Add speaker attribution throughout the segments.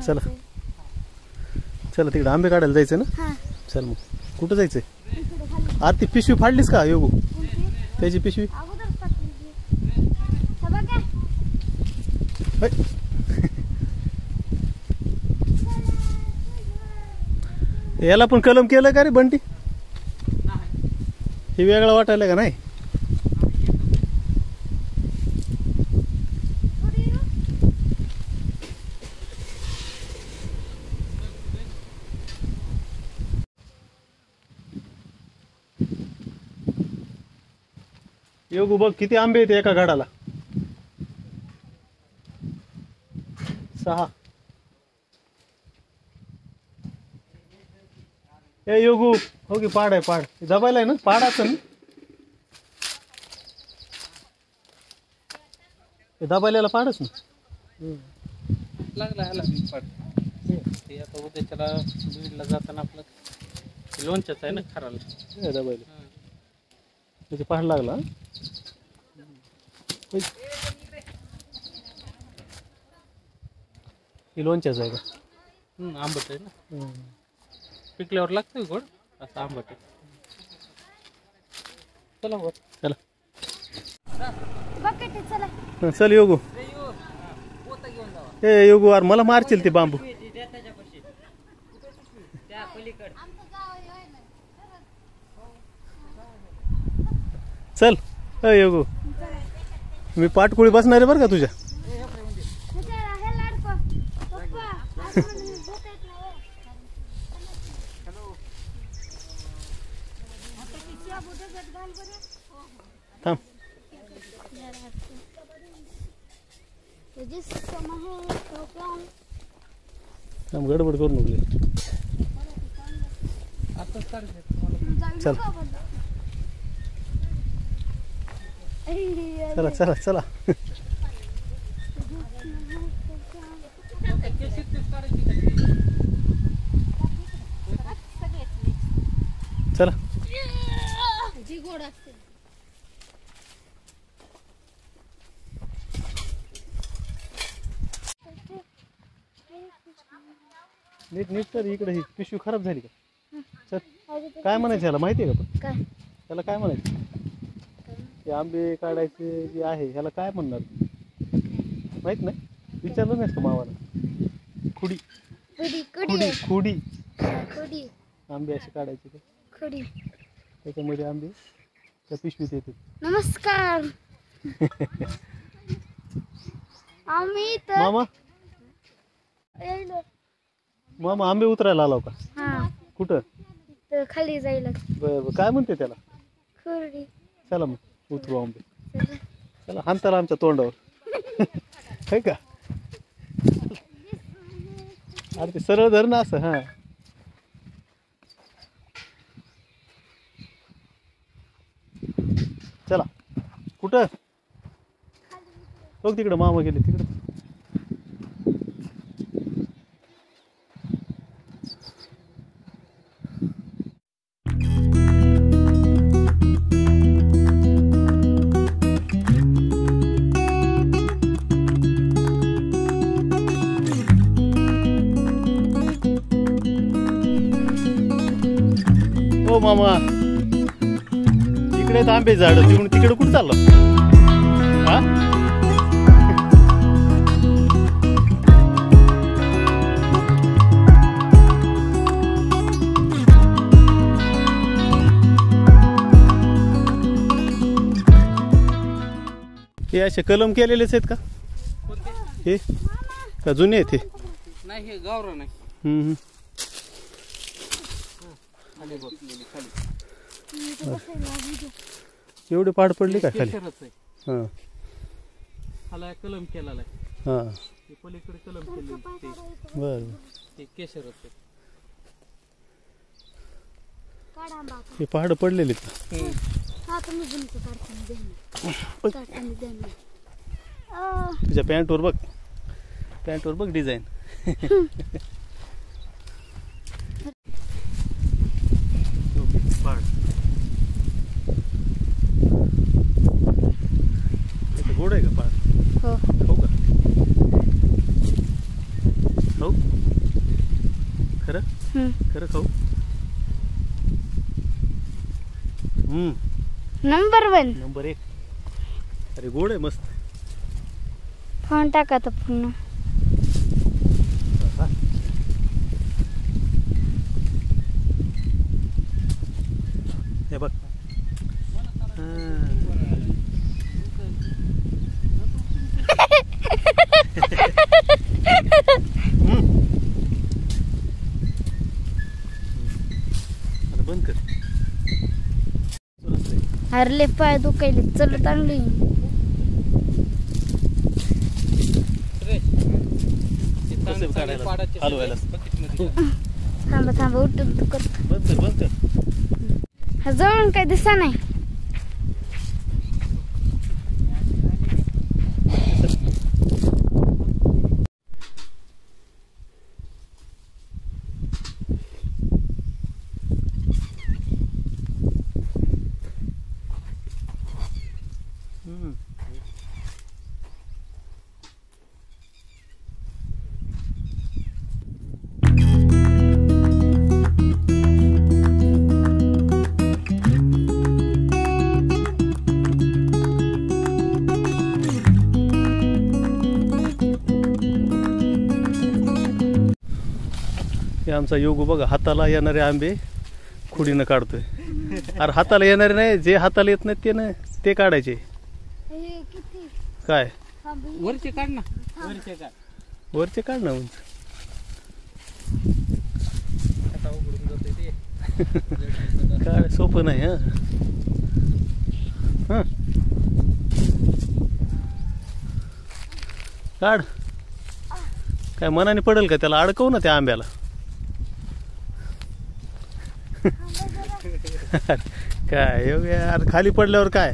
Speaker 1: चला चला तिकडे आंबे काढायला जायचं ना. चल मग कुठं जायचंय? आरती पिशवी फाडलीस का योगू? त्याची पिशवी याला पण कलम केलं का रे बंटी? हे वेगळं वाटायला का नाही? योगू बघ किती आंबे आहेत एका झाडाला. 6. ए योगू हो की पाड आहे पाड. दबायला आहे ना पाड असं दबायला पाडच ना.
Speaker 2: लागला ह्याला पाड. ते आता उद्या त्याला बीडला जाताना आपलं लोणच्याच आहे ना खराला
Speaker 1: दबायला त्याचे पाड लागला. ही लोणच्याच आहे का?
Speaker 2: आंबट आहे ना. पिकल्यावर लागतंय गोड असं आंबट आहे. चला वर
Speaker 1: चला चल योगू. ए योगू अरे मला मारशील ते बांबू. चल योगू मी पाटकुळी बसणार आहे बरं का तुझ्या. थांब थांब गडबड करू नको. चल चला चला चला. चला नीट नीट तर इकडे ही पिशवी खराब झाली का? चल काय म्हणायचं ह्याला माहिती आहे का? पण ह्याला काय म्हणायचं? ते आंबे काढायचे जे आहे ह्याला काय म्हणणार माहित नाही? विचारलं नाहीस का मावाला? खुडी खुडी खुडी आंबे असे काढायचे का? खुडी त्याच्यामध्ये आंबे त्या पिशवीत येते.
Speaker 3: नमस्कार आम्ही
Speaker 1: मामा मामा आंबे उतरायला आलो का? कुठं?
Speaker 3: खाली जायला.
Speaker 1: बरं काय म्हणते त्याला?
Speaker 3: खुर्डी.
Speaker 1: चला मग उतरू आंबे. चला हाणताला आमच्या तोंडावर है का? अरे ते सरळ धर ना असं. हा चला कुठं? बघ तिकडं मामा गेले तिकडं. ओ मामा इकडे आंबे झाड तिकडून तिकडे कुठं चाललं? हा हे असे कलम केलेलेच आहेत का? हे का जुने आहेत? हे
Speaker 2: नाही हे गावरा नाही.
Speaker 1: एवढे पाड पडले का खाली?
Speaker 2: हा हाला कलम केलेला आहे.
Speaker 1: हा
Speaker 2: ते पलीकडे कलम केले
Speaker 1: बर
Speaker 2: ते केशरच आहे.
Speaker 1: हे पहाड पडलेले तुझ्या पॅन्टवर बघ. पॅन्टवर बघ डिझाईन. पहाड. इथं गोड आहे का पहाड?
Speaker 3: हो
Speaker 1: खाऊ का? खाऊ खरं खरं खाऊ.
Speaker 3: नंबर 1.
Speaker 1: नंबर 1. अरे गोड आहे मस्त.
Speaker 3: फोन टाका तर पुन्हा.
Speaker 1: हे बघ. आता बंद कर.
Speaker 3: हरले पाय दुखायले चलत आणली.
Speaker 1: हलवायला.
Speaker 3: थांबा थांबा उठून तू कर.
Speaker 1: बंद कर बंद कर.
Speaker 3: हा जवळून काय दिसा नाही.
Speaker 1: हे आमचा योगू बघा हाताला येणारे आंबे खुडीनं काढतोय. अरे हाताला येणारे नाही, जे हाताला येत नाहीत ते नाही ते काढायचे.
Speaker 3: किती
Speaker 1: काय
Speaker 2: वरचे काढ ना. वरचे काढ.
Speaker 1: वरचे काढ ना.
Speaker 2: आता उघडून जाते ते.
Speaker 1: काय सोपं नाही. हा काढ. काय मनाने पडेल का त्याला? अडकव ना त्या आंब्याला. काय यार खाली पडल्यावर काय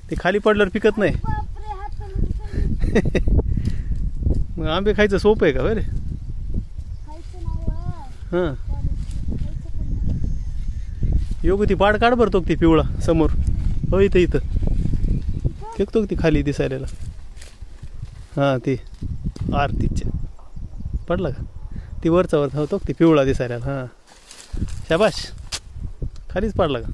Speaker 1: ते खाली पडल्यावर पिकत नाही. मग आंबे खायचं सोपं आहे का बरे? हां योगू ती पाड काढ भरतो ती पिवळा समोर. हो इथं इथं फेकतो ती खाली दिसायला. हां ती आरतीच्या पडला का? ती वरचा वर होतो ती पिवळा दिसायला. हां शाबाश. खालीच पडला का?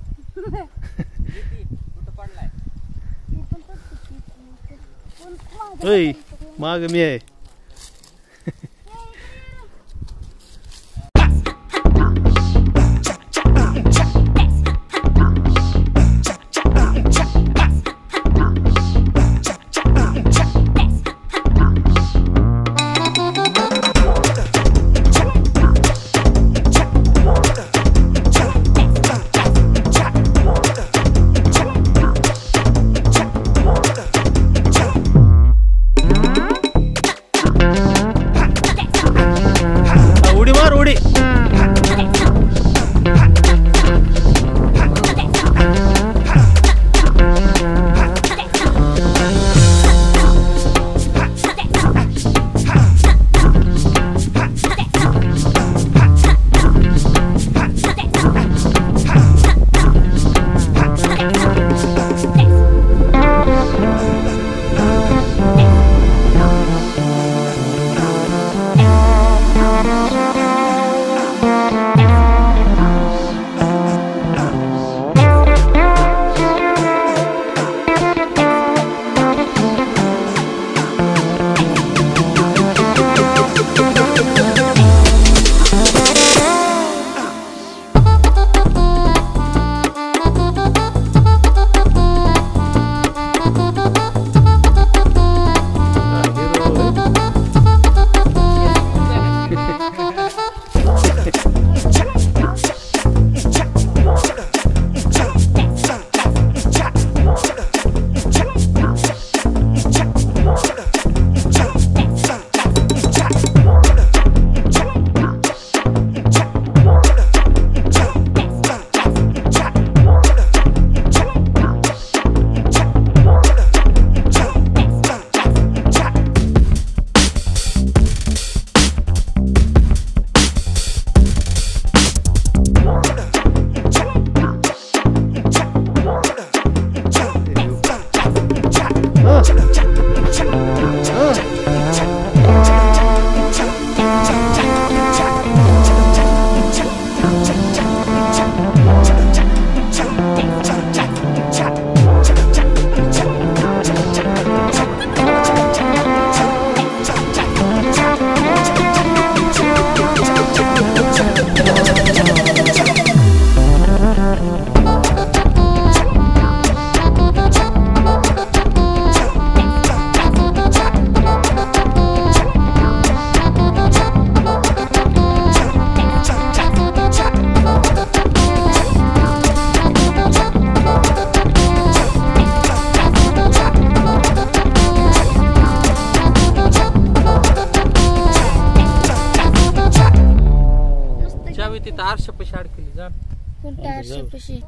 Speaker 1: माग मी आहे.
Speaker 3: वर्षापाशी